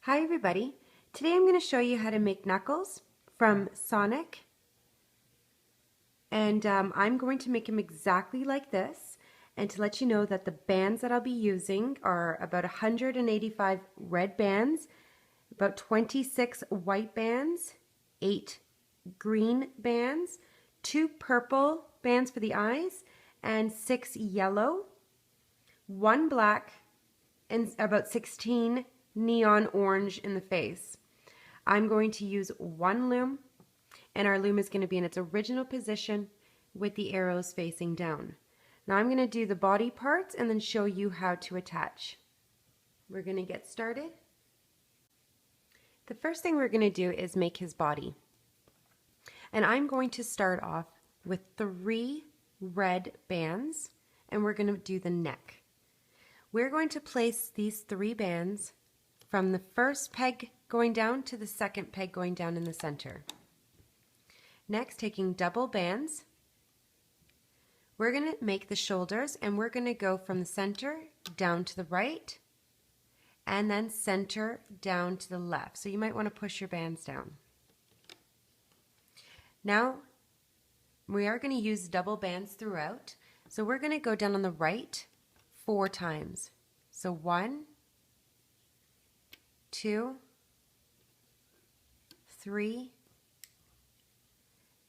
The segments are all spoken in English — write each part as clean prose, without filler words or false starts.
Hi everybody, today I'm going to show you how to make Knuckles from Sonic, and I'm going to make him exactly like this, and to let you know that the bands that I'll be using are about 185 red bands, about 26 white bands, 8 green bands, 2 purple bands for the eyes, and 6 yellow, 1 black, and about 16 neon orange in the face. I'm going to use 1 loom, and our loom is going to be in its original position with the arrows facing down. Now I'm going to do the body parts and then show you how to attach. We're going to get started. The first thing we're going to do is make his body. And I'm going to start off with 3 red bands, and we're going to do the neck. We're going to place these 3 bands from the first peg going down to the second peg going down in the center. Next, taking double bands, we're going to make the shoulders, and we're going to go from the center down to the right and then center down to the left. So you might want to push your bands down. Now we are going to use double bands throughout. So we're going to go down on the right 4 times. So 1, 2, 3,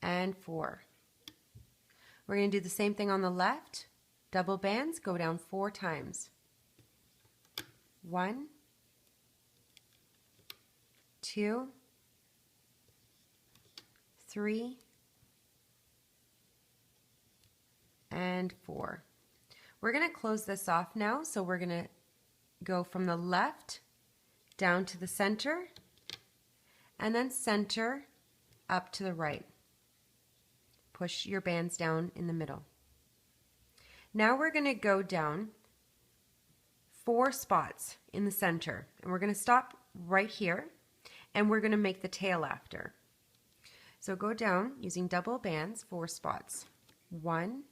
and 4. We're going to do the same thing on the left. Double bands, go down 4 times. 1, 2, 3, and 4. We're going to close this off now, so we're going to go from the left down to the center, and then center up to the right. Push your bands down in the middle. Now we're going to go down 4 spots in the center, and we're going to stop right here, and we're going to make the tail after. So go down using double bands 4 spots. 1,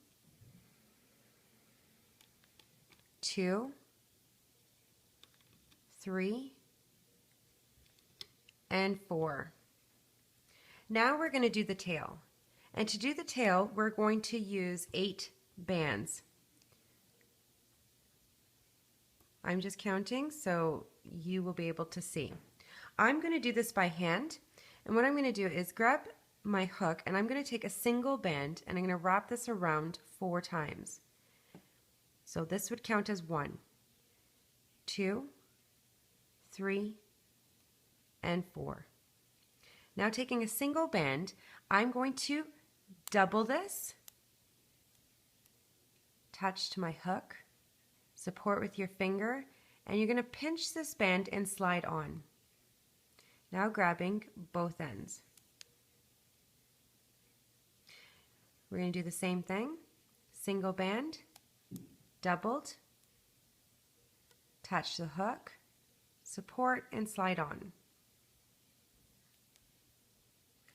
2, 3, and 4. Now we're going to do the tail. And to do the tail, we're going to use 8 bands. I'm just counting so you will be able to see. I'm going to do this by hand, and what I'm going to do is grab my hook, and I'm going to take a single band, and I'm going to wrap this around 4 times. So this would count as 1, 2, 3, and 4. Now taking a single band, I'm going to double this, touch to my hook, support with your finger, and you're going to pinch this band and slide on. Now grabbing both ends. We're going to do the same thing. Single band, doubled, touch the hook, support, and slide on.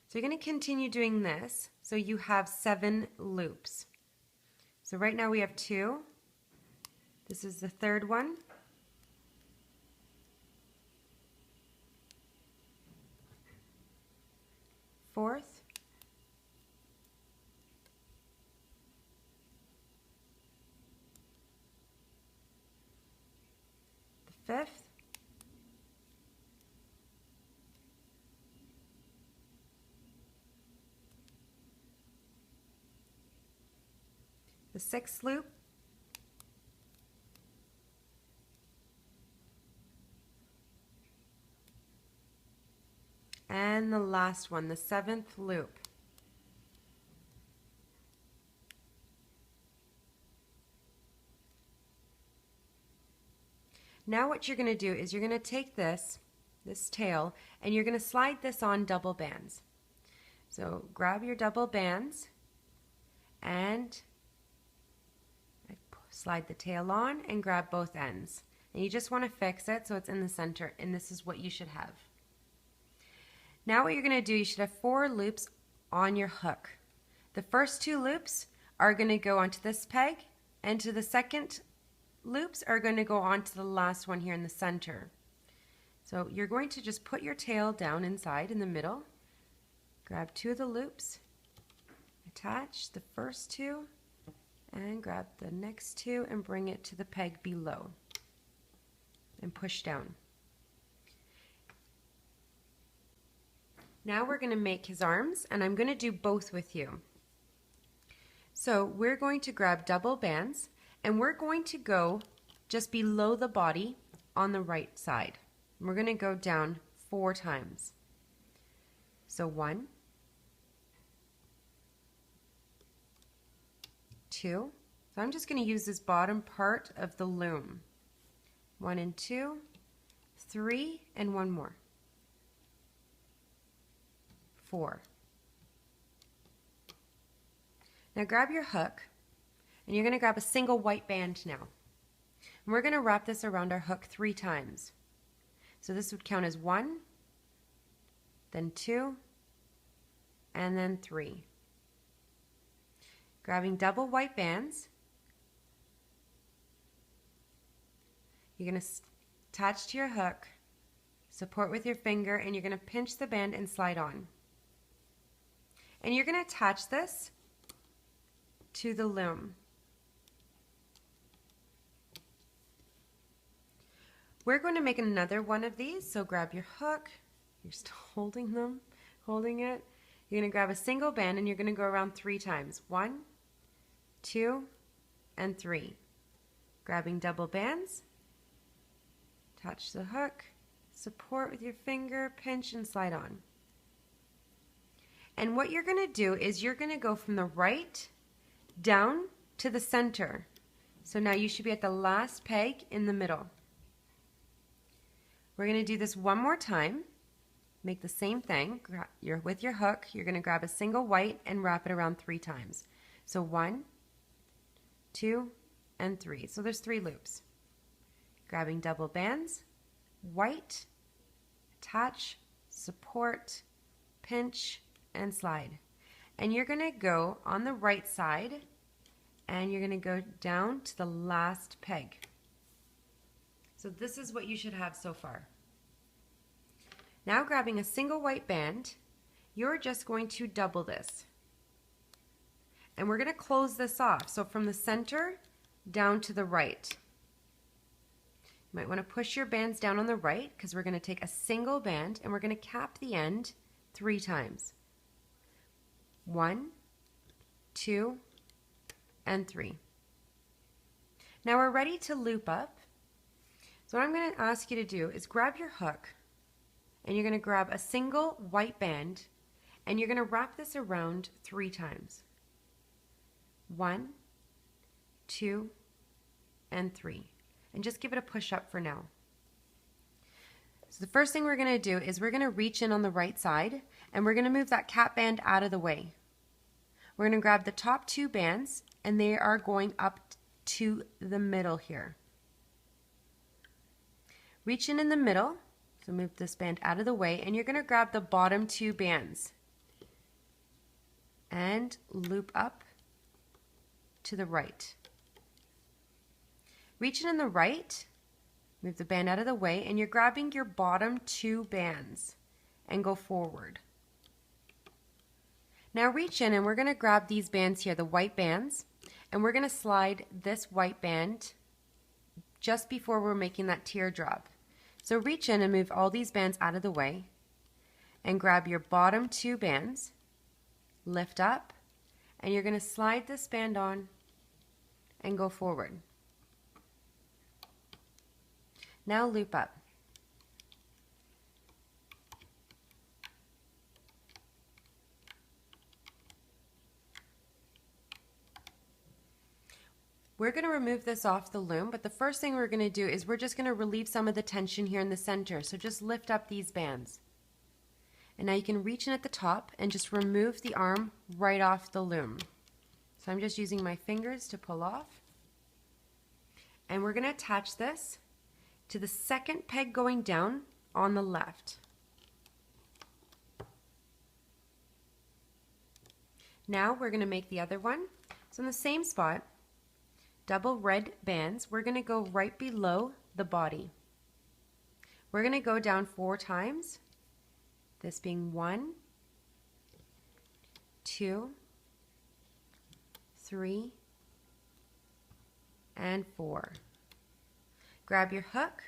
So you're going to continue doing this so you have 7 loops. So right now we have 2. This is the 3rd one. Fourth. The 5th. The 6th loop, and the last one, the 7th loop. Now what you're going to do is you're going to take this tail, and you're going to slide this on double bands. So grab your double bands and slide the tail on and grab both ends. And you just want to fix it so it's in the center, and this is what you should have. Now what you're going to do, you should have 4 loops on your hook. The first 2 loops are going to go onto this peg, and to the second loops are going to go onto the last one here in the center. So you're going to just put your tail down inside in the middle, grab 2 of the loops, attach the first 2, and grab the next 2 and bring it to the peg below and push down. Now we're going to make his arms, and I'm going to do both with you. So we're going to grab double bands, and we're going to go just below the body on the right side. We're going to go down 4 times. So 1, 2. So I'm just going to use this bottom part of the loom. 1 and 2, 3, and 1 more. 4. Now grab your hook, and you're going to grab a single white band now. And we're going to wrap this around our hook 3 times. So this would count as 1, then 2, and then 3. Grabbing double white bands, you're going to attach to your hook, support with your finger, and you're going to pinch the band and slide on. And you're going to attach this to the loom. We're going to make another one of these, so grab your hook, you're still holding it. You're going to grab a single band and you're going to go around 3 times. 1, 2, and 3. Grabbing double bands, attach the hook, support with your finger, pinch and slide on. And what you're going to do is you're going to go from the right down to the center. So now you should be at the last peg in the middle. We're going to do this one more time. Make the same thing. You're with your hook, you're going to grab a single white and wrap it around 3 times. So 1, 2, and 3. So there's 3 loops. Grabbing double bands, white, attach, support, pinch, and slide. And you're going to go on the right side and you're going to go down to the last peg. So this is what you should have so far. Now grabbing a single white band, you're just going to double this. And we're going to close this off. So from the center down to the right. You might want to push your bands down on the right because we're going to take a single band and we're going to cap the end 3 times. 1, 2, and 3. Now we're ready to loop up. So what I'm going to ask you to do is grab your hook and you're going to grab a single white band and you're going to wrap this around 3 times. 1, 2, and 3. And just give it a push up for now. So the first thing we're going to do is we're going to reach in on the right side and we're going to move that cap band out of the way. We're going to grab the top 2 bands and they are going up to the middle here. Reach in the middle, so move this band out of the way, and you're going to grab the bottom 2 bands and loop up to the right. Reach in the right, move the band out of the way, and you're grabbing your bottom 2 bands and go forward. Now reach in and we're going to grab these bands here, the white bands, and we're going to slide this white band just before we're making that teardrop. So reach in and move all these bands out of the way and grab your bottom 2 bands, lift up, and you're going to slide this band on and go forward. Now loop up. We're going to remove this off the loom, but the first thing we're going to do is we're just going to relieve some of the tension here in the center. So just lift up these bands. And now you can reach in at the top and just remove the arm right off the loom. So I'm just using my fingers to pull off. And we're going to attach this to the second peg going down on the left. Now we're going to make the other one. So in the same spot, double red bands, we're going to go right below the body. We're going to go down 4 times, this being 1, 2, 3, and 4. Grab your hook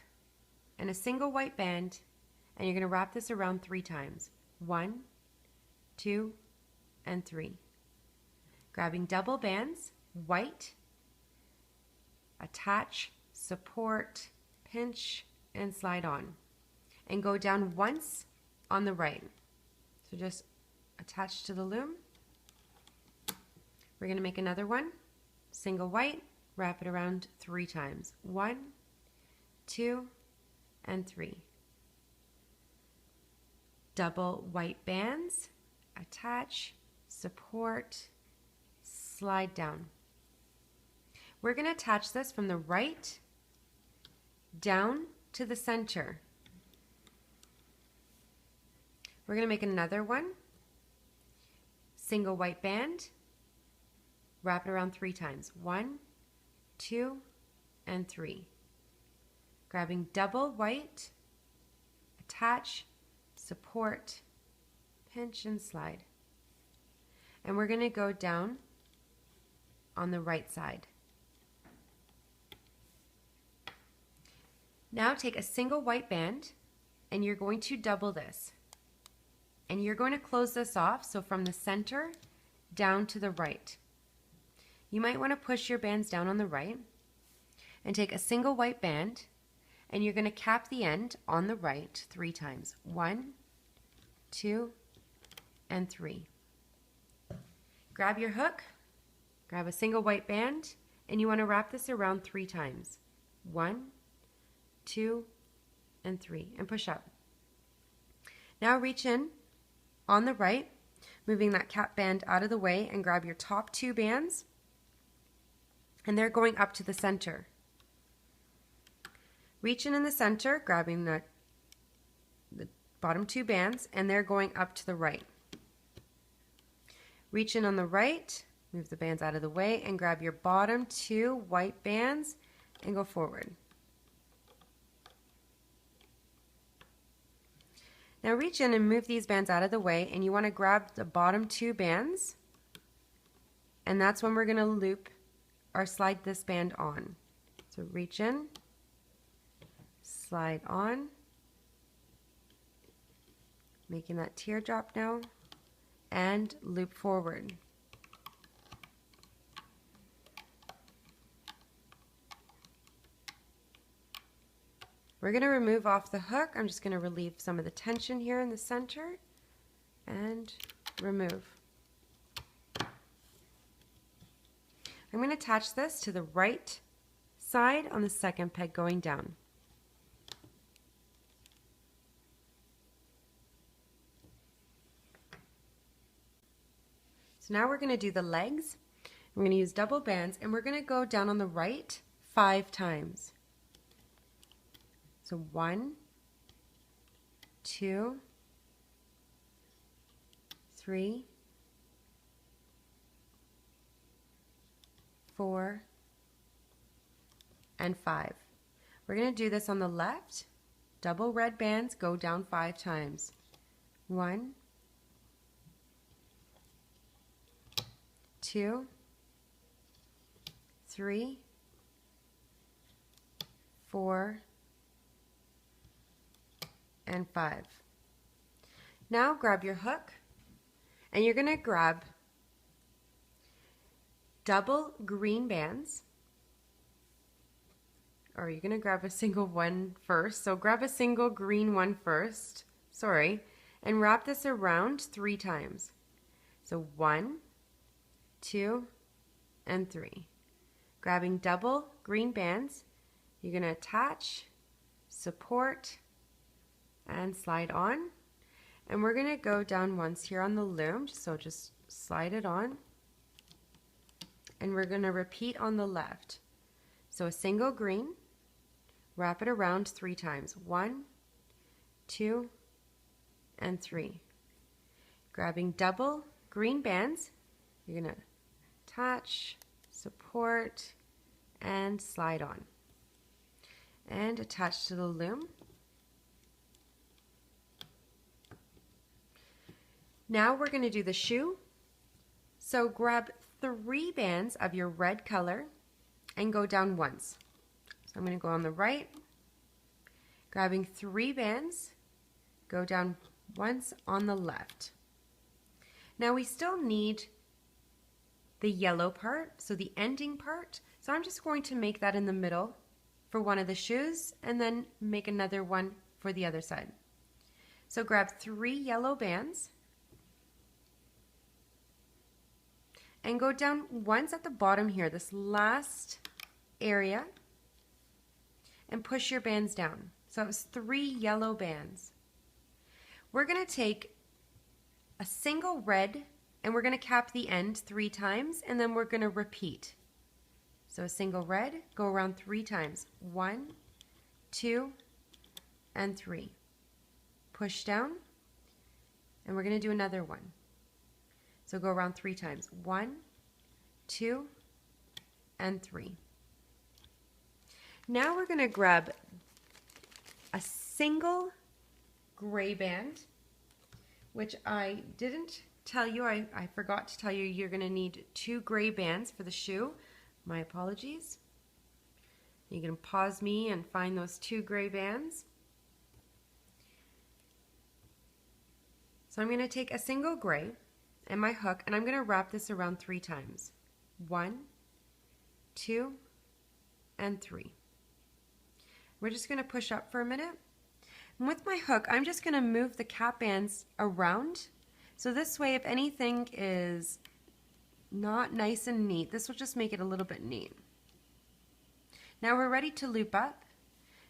and a single white band, and you're going to wrap this around 3 times. 1, 2, and 3. Grabbing double bands, white, attach, support, pinch, and slide on. And go down once on the right. So just attach to the loom. We're going to make another one. Single white, wrap it around 3 times. 1, 2, and 3. Double white bands, attach, support, slide down. We're going to attach this from the right down to the center. We're going to make another one. Single white band, wrap it around 3 times. 1, 2, and 3. Grabbing double white, attach, support, pinch, and slide. And we're going to go down on the right side. Now take a single white band and you're going to double this. And you're going to close this off, so from the center down to the right. You might want to push your bands down on the right and take a single white band, and you're going to cap the end on the right 3 times. 1, 2, and 3. Grab your hook, grab a single white band, and you want to wrap this around 3 times. 1, 2, and 3, and push up. Now reach in on the right, moving that cap band out of the way, and grab your top 2 bands, and they're going up to the center. Reach in the center, grabbing the bottom 2 bands, and they're going up to the right. Reach in on the right, move the bands out of the way, and grab your bottom 2 white bands and go forward. Now reach in and move these bands out of the way, and you want to grab the bottom 2 bands, and that's when we're going to loop or slide this band on. So reach in, slide on, making that teardrop now, and loop forward. We're going to remove off the hook. I'm just going to relieve some of the tension here in the center and remove. I'm going to attach this to the right side on the second peg going down. So now we're going to do the legs. I'm going to use double bands, and we're going to go down on the right 5 times. So 1, 2, 3, 4, and 5. We're going to do this on the left. Double red bands, go down 5 times. 1, 2, 3, 4, and 5. Now grab your hook, and you're going to grab double green bands, or you're going to grab a single one first. So grab a single green one first, and wrap this around 3 times. So 1, 2, and 3. Grabbing double green bands, you're going to attach, support, and slide on. And we're going to go down once here on the loom, so just slide it on. And we're going to repeat on the left. So a single green, wrap it around 3 times. 1, 2, and 3. Grabbing double green bands, you're going to attach, support, and slide on. And attach to the loom. Now we're going to do the shoe. So grab 3 bands of your red color and go down once. So I'm going to go on the right, grabbing 3 bands, go down once on the left. Now we still need the yellow part, so the ending part. So I'm just going to make that in the middle for one of the shoes and then make another one for the other side. So grab 3 yellow bands and go down once at the bottom here, this last area, and push your bands down. So it was 3 yellow bands. We're going to take a single red and we're going to cap the end 3 times and then we're going to repeat. So a single red, go around 3 times. 1, 2, and 3. Push down, and we're going to do another one. So go around 3 times. 1, 2, and 3. Now we're going to grab a single gray band, which I didn't tell you, I forgot to tell you, you're going to need 2 gray bands for the shoe. My apologies. You can pause me and find those 2 gray bands. So I'm going to take a single gray and my hook, and I'm going to wrap this around 3 times. 1, 2, and 3. We're just going to push up for a minute. And with my hook, I'm just going to move the cap bands around. So this way, if anything is not nice and neat, this will just make it a little bit neat. Now we're ready to loop up.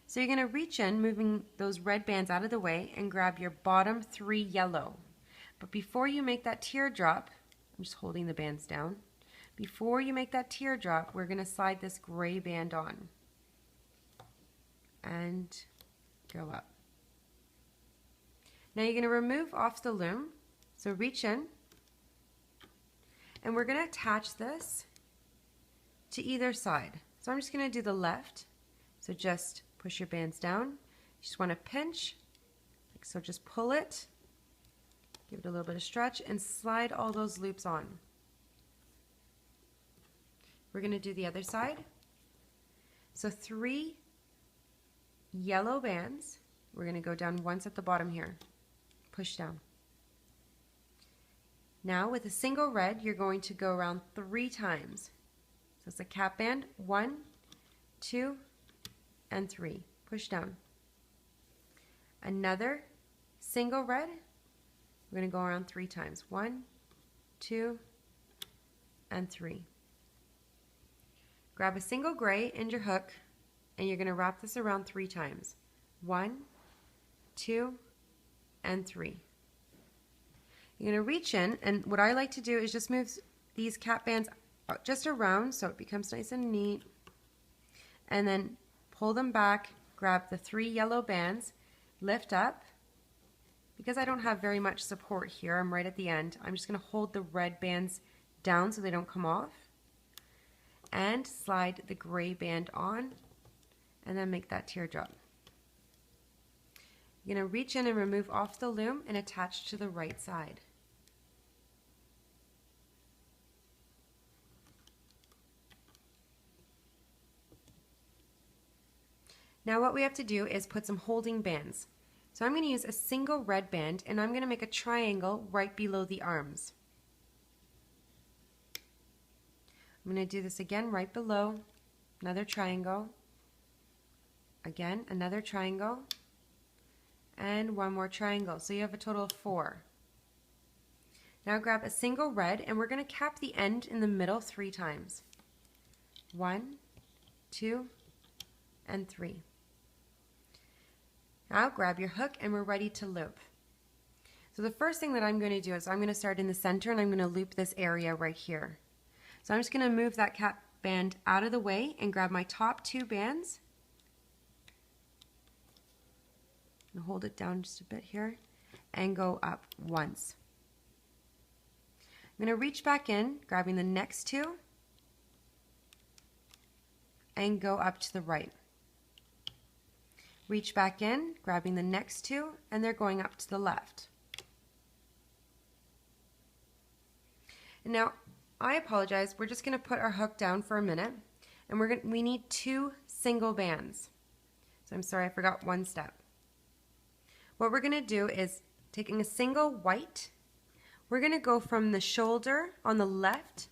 So you're going to reach in, moving those red bands out of the way, and grab your bottom 3 yellow. But before you make that teardrop, I'm just holding the bands down. Before you make that teardrop, we're going to slide this gray band on and go up. Now you're going to remove off the loom. So reach in, and we're going to attach this to either side. So I'm just going to do the left. So just push your bands down. You just want to pinch. So just pull it, give it a little bit of stretch, and slide all those loops on. We're going to do the other side. So 3 yellow bands. We're going to go down once at the bottom here. Push down. Now with a single red, you're going to go around 3 times. So it's a cap band. 1, 2, and 3. Push down. Another single red. We're going to go around 3 times. 1, 2, and 3. Grab a single gray and your hook, and you're going to wrap this around 3 times. 1, 2, and 3. You're going to reach in, and what I like to do is just move these cap bands just around so it becomes nice and neat, and then pull them back, grab the 3 yellow bands, lift up. Because I don't have very much support here, I'm right at the end, I'm just going to hold the red bands down so they don't come off, and slide the gray band on, and then make that teardrop. You're going to reach in and remove off the loom and attach to the right side. Now what we have to do is put some holding bands. So I'm going to use a single red band, and I'm going to make a triangle right below the arms. I'm going to do this again right below, another triangle, again another triangle, and one more triangle. So you have a total of 4. Now grab a single red, and we're going to cap the end in the middle 3 times. 1, 2, and 3. Now grab your hook, and we're ready to loop. So the first thing that I'm going to do is I'm going to start in the center, and I'm going to loop this area right here. So I'm just going to move that cap band out of the way and grab my top 2 bands and hold it down just a bit here and go up once. I'm going to reach back in, grabbing the next 2, and go up to the right. Reach back in, grabbing the next 2, and they're going up to the left. And now, I apologize, we're just going to put our hook down for a minute, and we need 2 single bands. So I'm sorry, I forgot one step. What we're going to do is, taking a single white, we're going to go from the shoulder on the left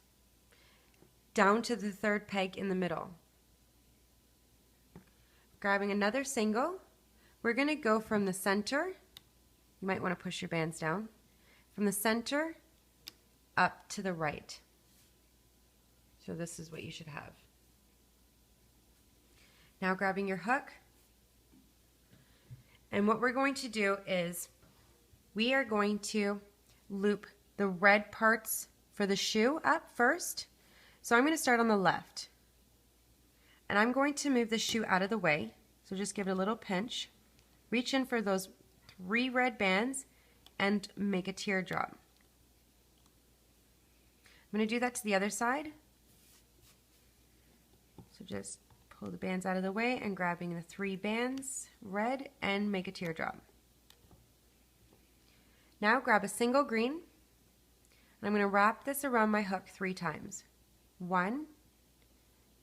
down to the 3rd peg in the middle. Grabbing another single, we're going to go from the center, you might want to push your bands down, from the center up to the right. So this is what you should have. Now grabbing your hook, and what we're going to do is we are going to loop the red parts for the shoe up first. So I'm going to start on the left, and I'm going to move the shoe out of the way. So just give it a little pinch, reach in for those 3 red bands and make a teardrop. I'm going to do that to the other side. So just pull the bands out of the way and grabbing the 3 bands, red, and make a teardrop. Now grab a single green, and I'm going to wrap this around my hook 3 times. 1,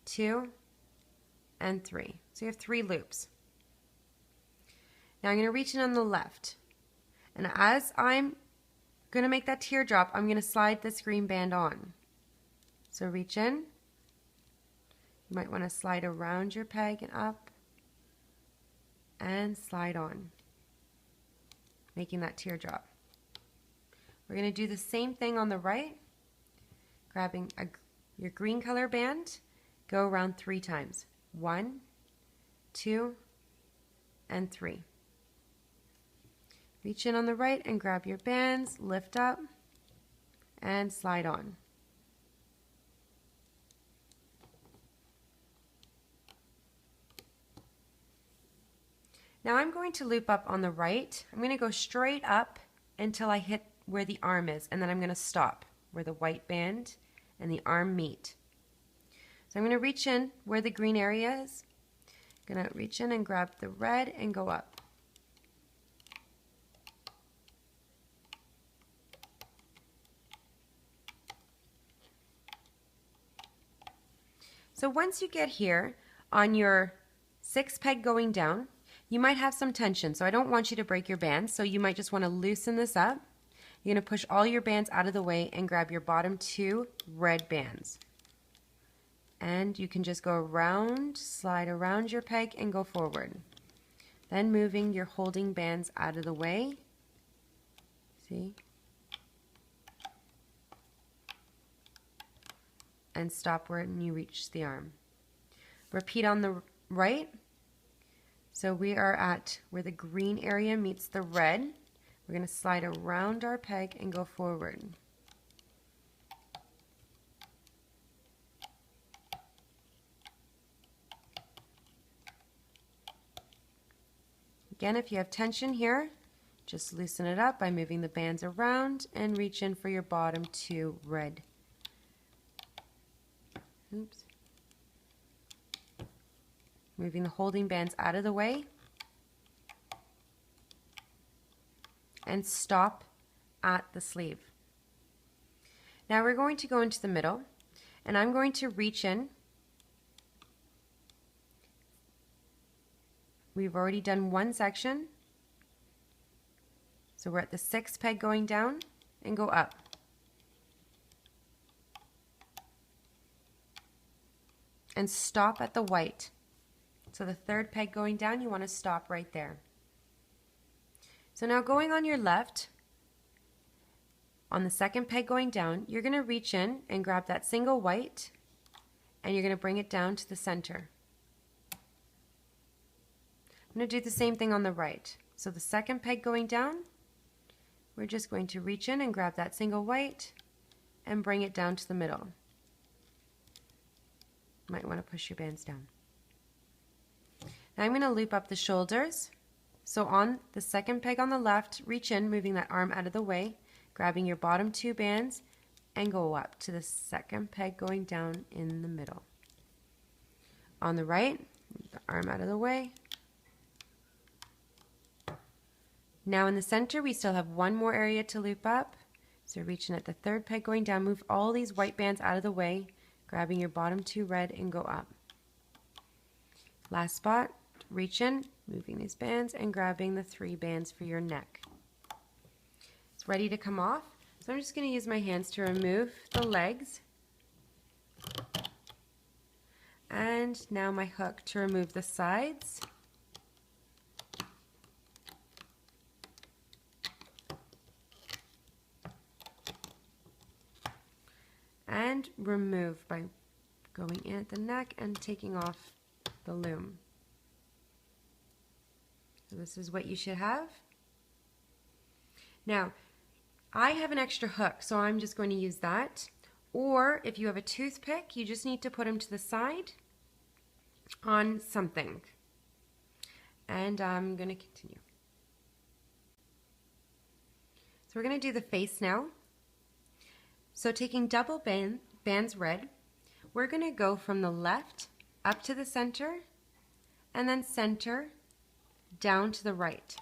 2, and 3. So you have 3 loops. Now I'm going to reach in on the left, and as I'm going to make that teardrop, I'm going to slide this green band on. So reach in. You might want to slide around your peg and up, and slide on, making that teardrop. We're going to do the same thing on the right, grabbing your green color band, go around 3 times. 1, 2, and 3. Reach in on the right and grab your bands, lift up, and slide on. Now I'm going to loop up on the right. I'm going to go straight up until I hit where the arm is, and then I'm going to stop where the white band and the arm meet. So I'm going to reach in where the green area is. I'm going to reach in and grab the red and go up. So once you get here on your 6th peg going down, you might have some tension, so I don't want you to break your bands, so you might just want to loosen this up. You're going to push all your bands out of the way and grab your bottom 2 red bands. And you can just go around, slide around your peg and go forward. Then moving your holding bands out of the way. See? And stop when you reach the arm. Repeat on the right. So we are at where the green area meets the red. We're going to slide around our peg and go forward. Again, if you have tension here, just loosen it up by moving the bands around and reach in for your bottom 2 red. Oops. Moving the holding bands out of the way and stop at the sleeve. Now we're going to go into the middle, and I'm going to reach in. We've already done one section, so we're at the 6th peg going down and go up. And stop at the white. So the 3rd peg going down, you want to stop right there. So now going on your left, on the 2nd peg going down, you're going to reach in and grab that single white, and you're going to bring it down to the center. I'm going to do the same thing on the right. So the 2nd peg going down, we're just going to reach in and grab that single white and bring it down to the middle. Might want to push your bands down. Now I'm going to loop up the shoulders. So on the 2nd peg on the left, reach in, moving that arm out of the way, grabbing your bottom 2 bands, and go up to the 2nd peg going down in the middle. On the right, move the arm out of the way. Now in the center, we still have one more area to loop up. So reaching at the third peg going down, move all these white bands out of the way, grabbing your bottom 2 red and go up. Last spot, reach in, moving these bands and grabbing the 3 bands for your neck. It's ready to come off. So I'm just going to use my hands to remove the legs. And now my hook to remove the sides. And remove by going in at the neck and taking off the loom. So this is what you should have. Now, I have an extra hook, so I'm just going to use that. Or if you have a toothpick, you just need to put them to the side on something. And I'm going to continue. So we're going to do the face now. So taking double bands red, we're going to go from the left up to the center, and then center down to the right.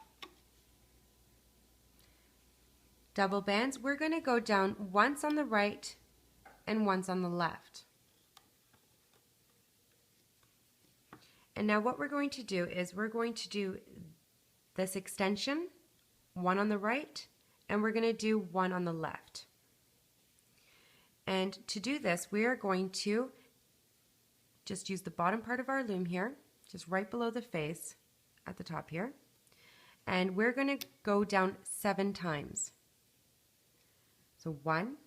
Double bands, we're going to go down once on the right and once on the left. And now what we're going to do is we're going to do this extension, one on the right, and we're going to do one on the left. And to do this, we are going to just use the bottom part of our loom here, just right below the face at the top here. And we're going to go down 7 times. So 1,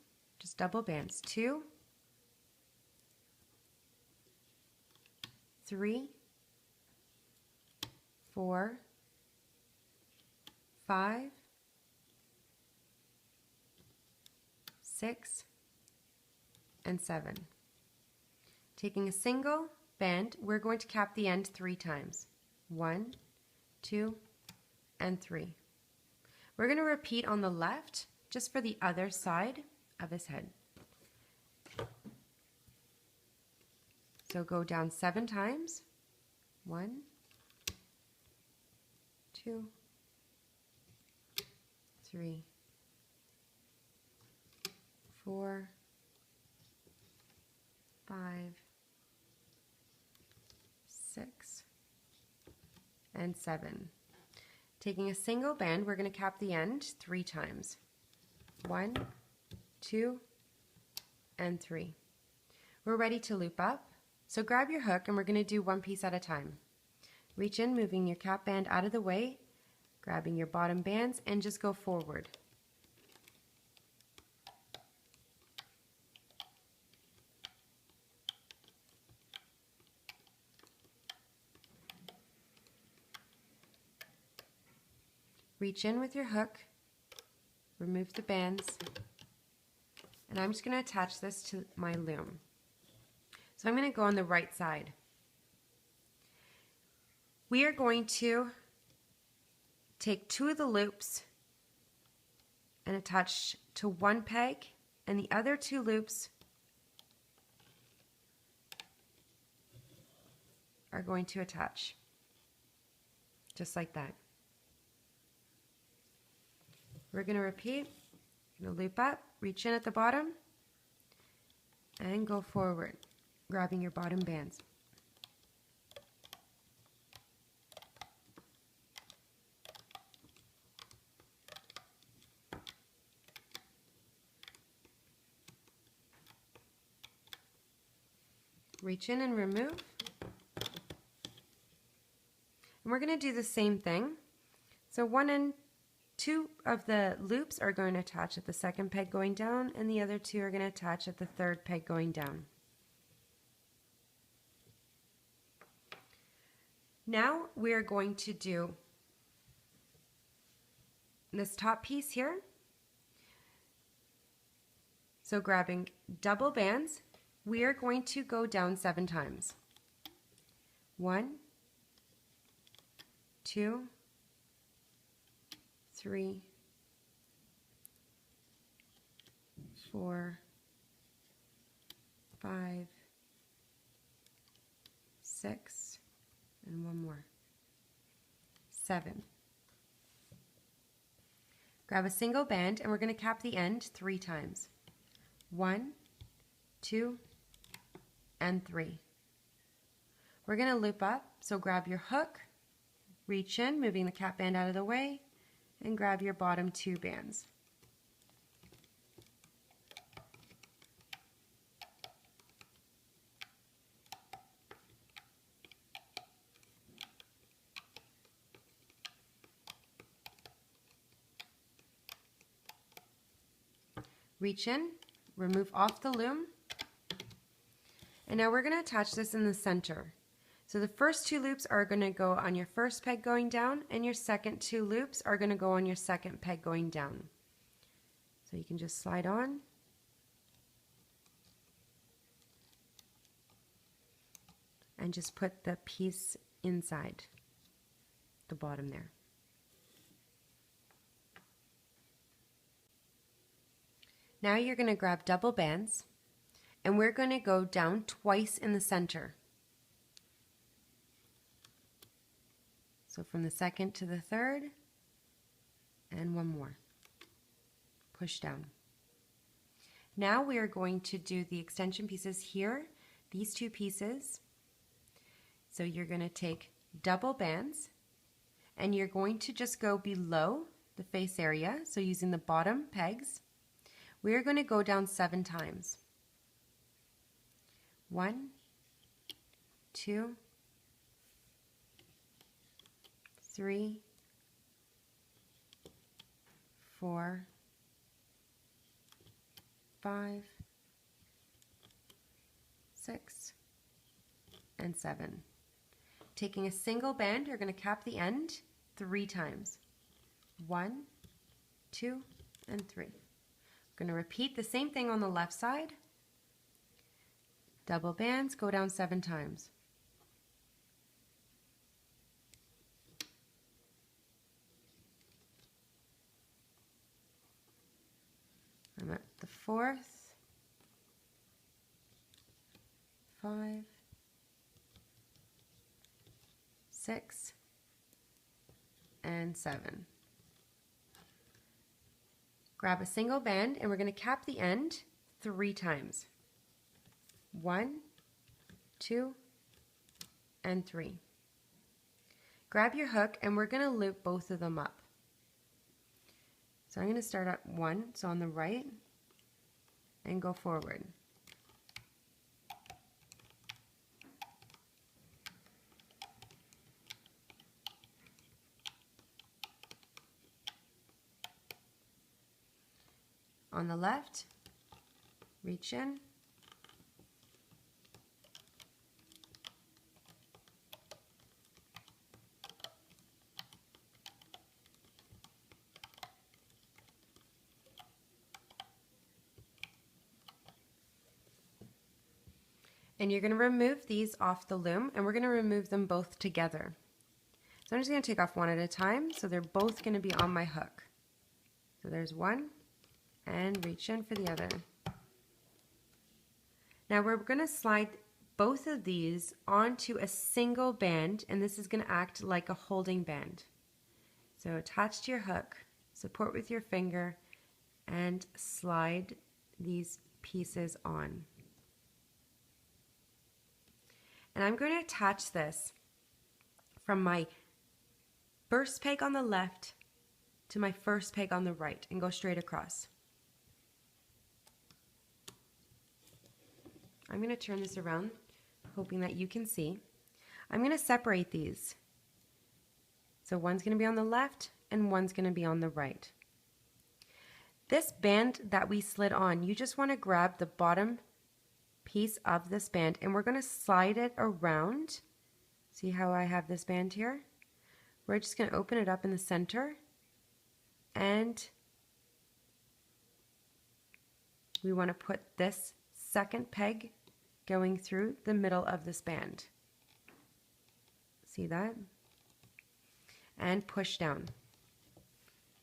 just double bands, 2, 3, 4, 5, 6, and 7. Taking a single band, we're going to cap the end 3 times. 1, 2, and 3. We're going to repeat on the left just for the other side of his head. So go down 7 times. 1, 2, 3, 4, 5, 6, and 7. Taking a single band, we're going to cap the end 3 times. 1, 2, and 3. We're ready to loop up. So grab your hook and we're going to do one piece at a time. Reach in, moving your cap band out of the way, grabbing your bottom bands, and just go forward. Reach in with your hook, remove the bands, and I'm just going to attach this to my loom. So I'm going to go on the right side. We are going to take 2 of the loops and attach to one peg, and the other 2 loops are going to attach, just like that. We're going to repeat. Going to loop up, reach in at the bottom, and go forward, grabbing your bottom bands. Reach in and remove. And we're going to do the same thing. So 1 and 2 of the loops are going to attach at the second peg going down, and the other 2 are going to attach at the third peg going down. Now we are going to do this top piece here. So grabbing double bands, we are going to go down 7 times. 1, 2, 3, 4, 5, 6, and one more. 7. Grab a single band and we're going to cap the end 3 times. 1, 2, and 3. We're going to loop up, so grab your hook, reach in, moving the cap band out of the way, and grab your bottom 2 bands. Reach in, remove off the loom, and now we're going to attach this in the center. So the first 2 loops are going to go on your first peg going down, and your second 2 loops are going to go on your second peg going down. So you can just slide on. And just put the piece inside the bottom there. Now you're going to grab double bands, and we're going to go down twice in the center. So from the second to the third, and 1 more. Push down. Now we are going to do the extension pieces here, these 2 pieces. So you're going to take double bands, and you're going to just go below the face area, so using the bottom pegs. We are going to go down 7 times. 1, 2, 3, 4, 5, 6, and 7. Taking a single band, you're going to cap the end 3 times. 1, 2, and 3. We're going to repeat the same thing on the left side. Double bands, go down 7 times. I'm at the 4th, 5, 6, and 7. Grab a single band, and we're going to cap the end 3 times. 1, 2, and 3. Grab your hook, and we're going to loop both of them up. So I'm going to start at 1, so on the right, and go forward. On the left, reach in, and you're going to remove these off the loom, and we're going to remove them both together. So I'm just going to take off one at a time, so they're both going to be on my hook. So there's one, and reach in for the other. Now we're going to slide both of these onto a single band, and this is going to act like a holding band. So attach to your hook, support with your finger, and slide these pieces on. And I'm going to attach this from my first peg on the left to my first peg on the right and go straight across. I'm going to turn this around, hoping that you can see. I'm going to separate these. So one's going to be on the left and one's going to be on the right. This band that we slid on, you just want to grab the bottom piece of this band, and we're going to slide it around. See how I have this band here? We're just going to open it up in the center, and we want to put this second peg going through the middle of this band. See that? And push down.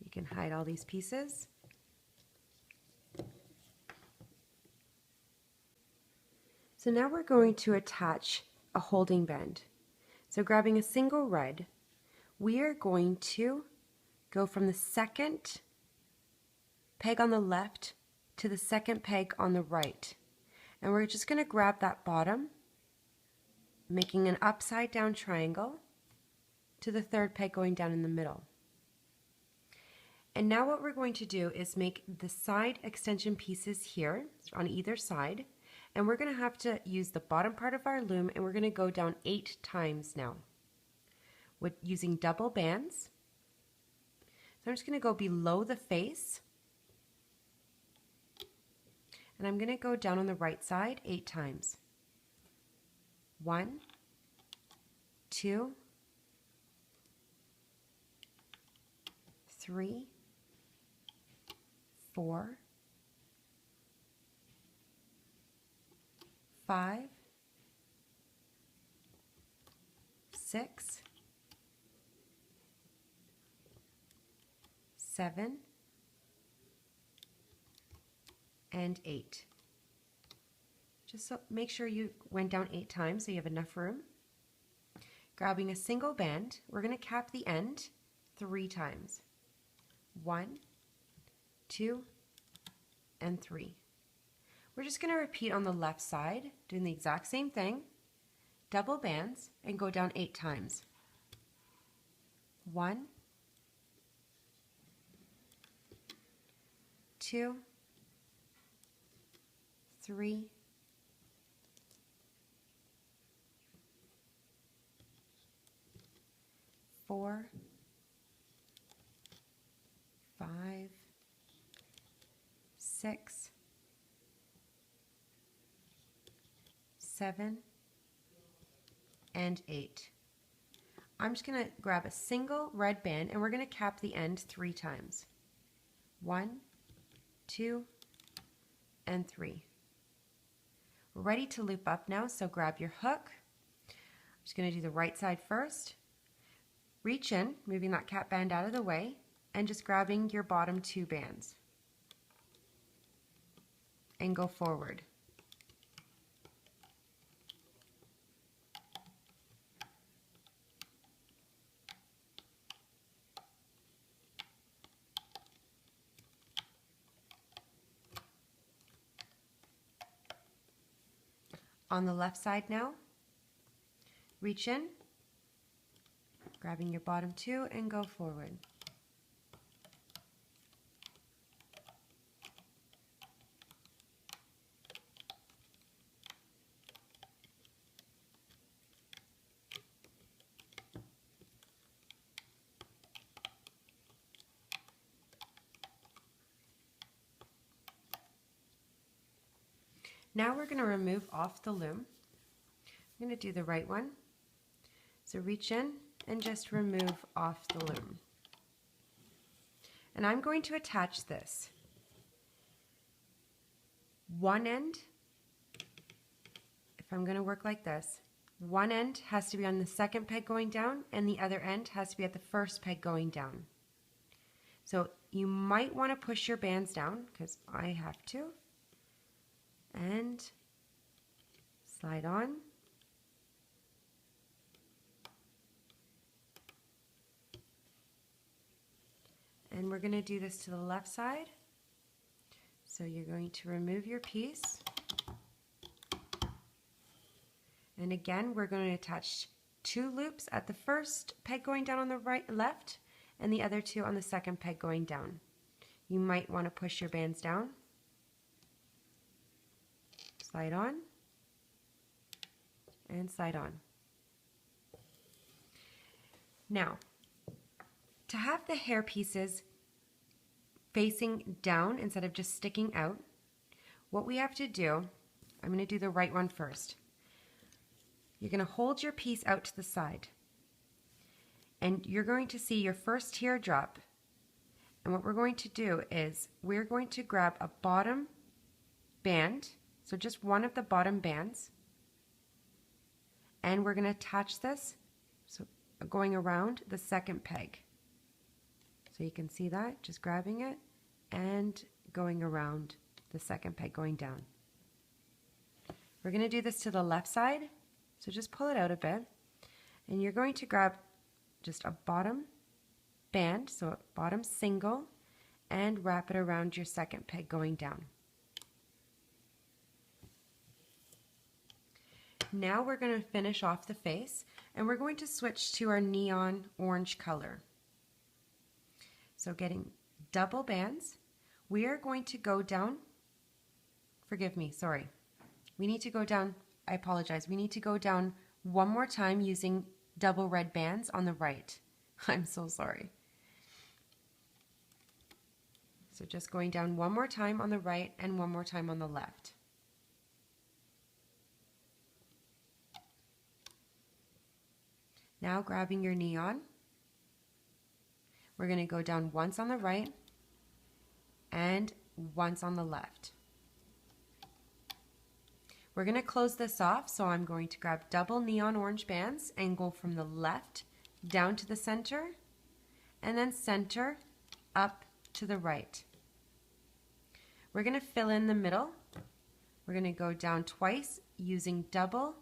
You can hide all these pieces. So now we're going to attach a holding band. So grabbing a single red, we are going to go from the second peg on the left to the second peg on the right. And we're just going to grab that bottom, making an upside down triangle to the third peg going down in the middle. And now what we're going to do is make the side extension pieces here on either side. And we're going to have to use the bottom part of our loom, and we're going to go down 8 times now with using double bands. So I'm just going to go below the face, and I'm going to go down on the right side 8 times. 1, 2, 3, 4, 5, 6, 7, and 8. Just so make sure you went down 8 times so you have enough room. Grabbing a single band, we're going to cap the end 3 times. 1, 2, and 3. We're just going to repeat on the left side, doing the exact same thing, double bands, and go down 8 times. 1, 2, 3, 4, 5, 6, 7, and 8. I'm just going to grab a single red band, and we're going to cap the end 3 times. 1, 2, and 3. We're ready to loop up now, so grab your hook. I'm just going to do the right side first. Reach in, moving that cap band out of the way, and just grabbing your bottom 2 bands. And go forward. On the left side now, reach in, grabbing your bottom 2 and go forward. Now we're going to remove off the loom. I'm going to do the right one. So reach in and just remove off the loom. And I'm going to attach this. One end, if I'm going to work like this, one end has to be on the second peg going down, and the other end has to be at the first peg going down. So you might want to push your bands down, because I have to. And slide on. And we're going to do this to the left side. So you're going to remove your piece. And again, we're going to attach 2 loops at the first peg going down on the left, and the other 2 on the second peg going down. You might want to push your bands down. Slide on, and slide on. Now, to have the hair pieces facing down instead of just sticking out, what we have to do, I'm going to do the right one first. You're going to hold your piece out to the side, and you're going to see your first teardrop. And what we're going to do is we're going to grab a bottom band, so just one of the bottom bands, and we're going to attach this, so going around the second peg. So you can see that, just grabbing it and going around the second peg going down. We're going to do this to the left side, so just pull it out a bit, and you're going to grab just a bottom band, so a bottom single, and wrap it around your second peg going down. Now we're going to finish off the face, and we're going to switch to our neon orange color. So getting double bands, we are going to go down, forgive me, sorry. We need to go down, I apologize, we need to go down one more time using double red bands on the right. I'm so sorry. So just going down one more time on the right and one more time on the left. Now grabbing your neon, we're going to go down once on the right and once on the left. We're going to close this off, so I'm going to grab double neon orange bands and go from the left down to the center, and then center up to the right. We're going to fill in the middle. We're going to go down twice using double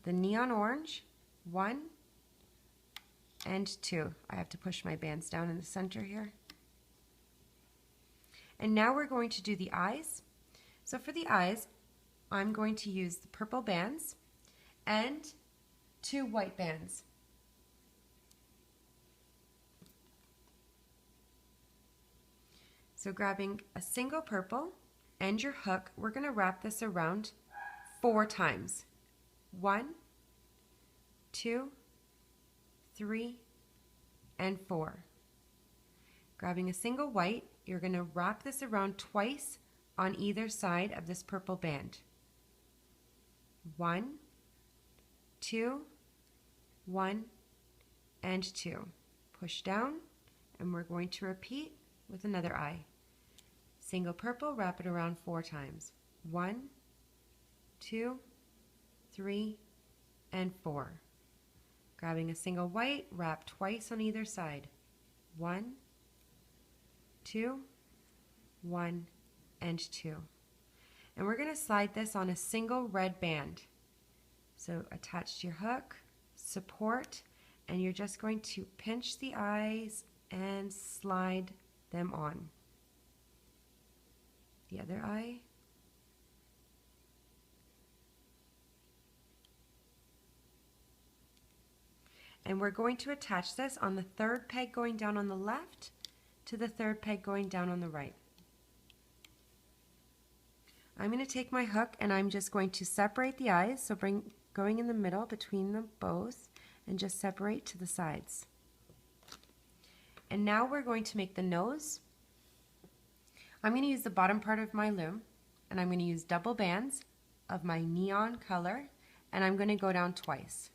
the neon orange, 1 and 2. I have to push my bands down in the center here. And now we're going to do the eyes. So for the eyes, I'm going to use the purple bands and 2 white bands. So grabbing a single purple and your hook, we're going to wrap this around 4 times. 1, 2, 3, and 4. Grabbing a single white, you're going to wrap this around twice on either side of this purple band. 1, 2, 1, and 2. Push down, and we're going to repeat with another eye. Single purple, wrap it around 4 times. 1, 2, 3, and 4. Grabbing a single white, wrap twice on either side. 1, 2, 1, and 2. And we're going to slide this on a single red band. So attach to your hook, support, and you're just going to pinch the eyes and slide them on. The other eye. And we're going to attach this on the 3rd peg going down on the left to the 3rd peg going down on the right. I'm going to take my hook and I'm just going to separate the eyes, so going in the middle between them both and just separate to the sides. And now we're going to make the nose. I'm going to use the bottom part of my loom, and I'm going to use double bands of my neon color, and I'm going to go down twice.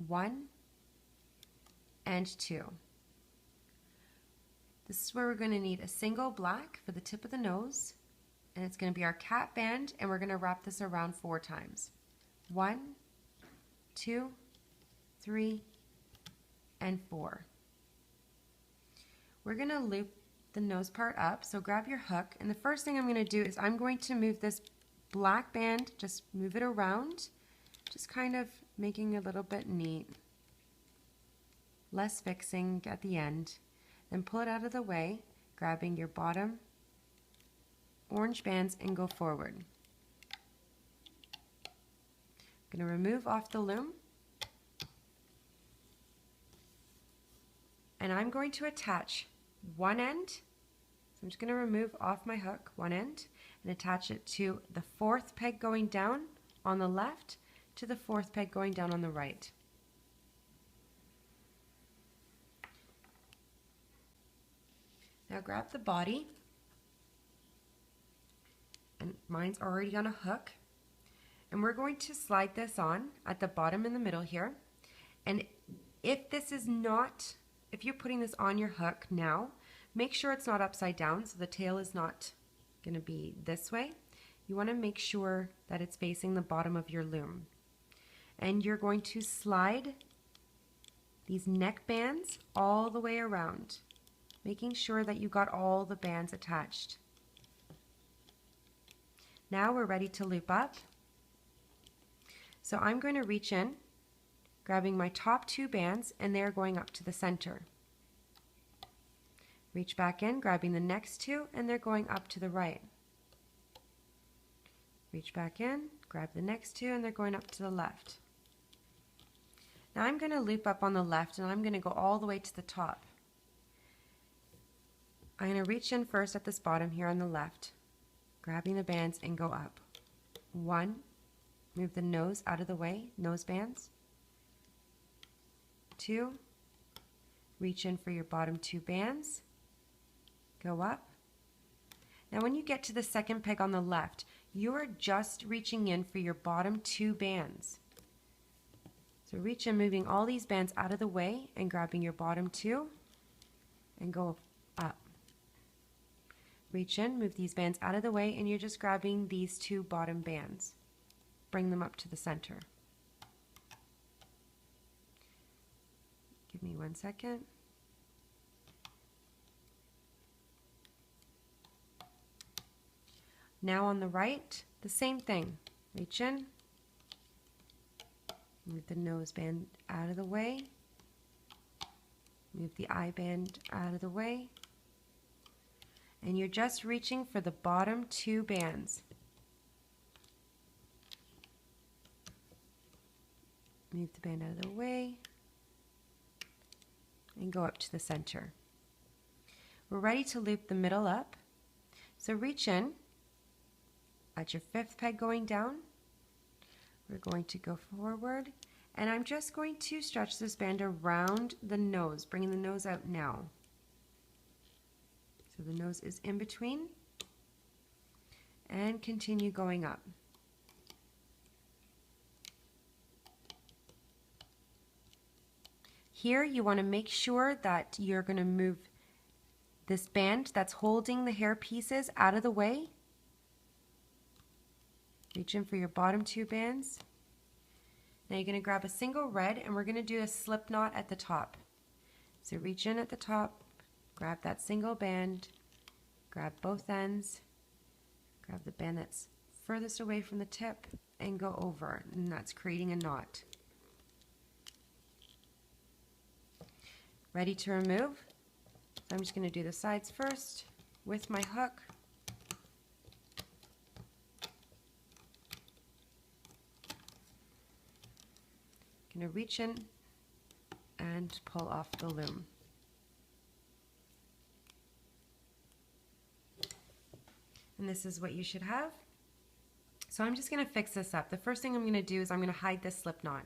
1 and 2. This is where we're going to need a single black for the tip of the nose, and it's going to be our cat band, and we're going to wrap this around 4 times. 1, 2, 3, and 4. We're going to loop the nose part up, so grab your hook, and the first thing I'm going to do is I'm going to move this black band, just move it around, just kind of making it a little bit neat. Less fixing at the end. Then pull it out of the way, grabbing your bottom orange bands and go forward. I'm going to remove off the loom, and I'm going to attach one end. So I'm just going to remove off my hook one end and attach it to the 4th peg going down on the left to the 4th peg going down on the right. Now grab the body, and mine's already on a hook, and we're going to slide this on at the bottom in the middle here. And if you're putting this on your hook now, make sure it's not upside down, so the tail is not going to be this way. You want to make sure that it's facing the bottom of your loom. And you're going to slide these neck bands all the way around, making sure that you got all the bands attached. Now we're ready to loop up. So I'm going to reach in, grabbing my top 2 bands, and they're going up to the center. Reach back in, grabbing the next two, and they're going up to the right. Reach back in, grab the next two, and they're going up to the left. Now I'm going to loop up on the left, and I'm going to go all the way to the top. I'm going to reach in first at this bottom here on the left, grabbing the bands and go up. 1, move the nose out of the way, nose bands. 2, reach in for your bottom 2 bands, go up. Now when you get to the second peg on the left, you are just reaching in for your bottom 2 bands. So reach in, moving all these bands out of the way and grabbing your bottom 2 and go up. Reach in, move these bands out of the way, and you're just grabbing these 2 bottom bands. Bring them up to the center. Give me 1 second. Now on the right, the same thing. Reach in, move the nose band out of the way, move the eye band out of the way, and you're just reaching for the bottom 2 bands. Move the band out of the way and go up to the center. We're ready to loop the middle up. So reach in at your 5th peg going down. We're going to go forward, and I'm just going to stretch this band around the nose, bringing the nose out now. So the nose is in between, and continue going up. Here you want to make sure that you're going to move this band that's holding the hair pieces out of the way. Reach in for your bottom 2 bands. Now you're going to grab a single red, and we're going to do a slip knot at the top. So reach in at the top, grab that single band, grab both ends, grab the band that's furthest away from the tip, and go over, and that's creating a knot. Ready to remove? So I'm just going to do the sides first with my hook. Going to reach in and pull off the loom. And this is what you should have. So I'm just going to fix this up. The first thing I'm going to do is I'm going to hide this slip knot.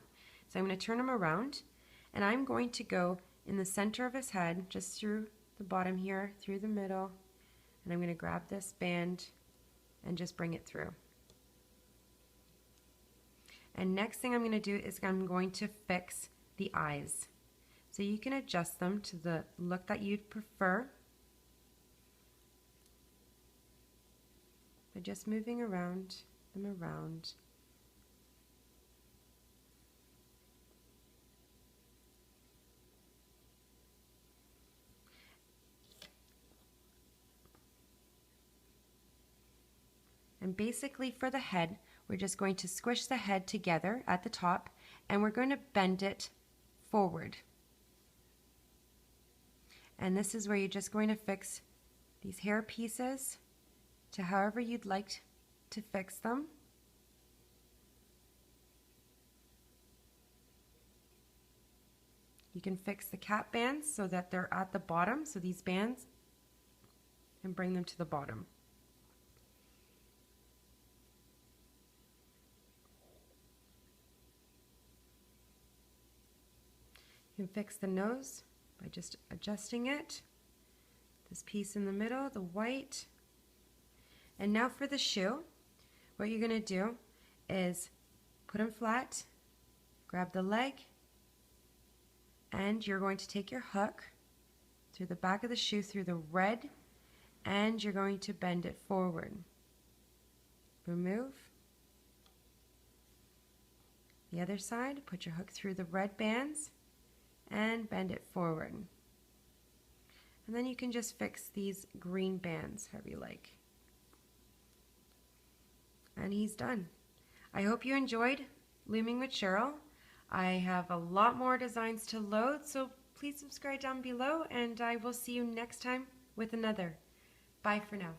So I'm going to turn him around, and I'm going to go in the center of his head, just through the bottom here, through the middle, and I'm going to grab this band and just bring it through. And next thing I'm going to do is I'm going to fix the eyes. So you can adjust them to the look that you'd prefer by just moving them around. And basically for the head, we're just going to squish the head together at the top, and we're going to bend it forward. And this is where you're just going to fix these hair pieces to however you'd like to fix them. You can fix the cap bands so that they're at the bottom, so these bands, and bring them to the bottom. You can fix the nose by just adjusting it. This piece in the middle, the white. And now for the shoe, what you're going to do is put them flat, grab the leg, and you're going to take your hook through the back of the shoe, through the red, and you're going to bend it forward. Remove. The other side, put your hook through the red bands, and bend it forward. And then you can just fix these green bands however you like. And he's done. I hope you enjoyed Looming with Cheryl. I have a lot more designs to load, so please subscribe down below, and I will see you next time. with another. Bye for now.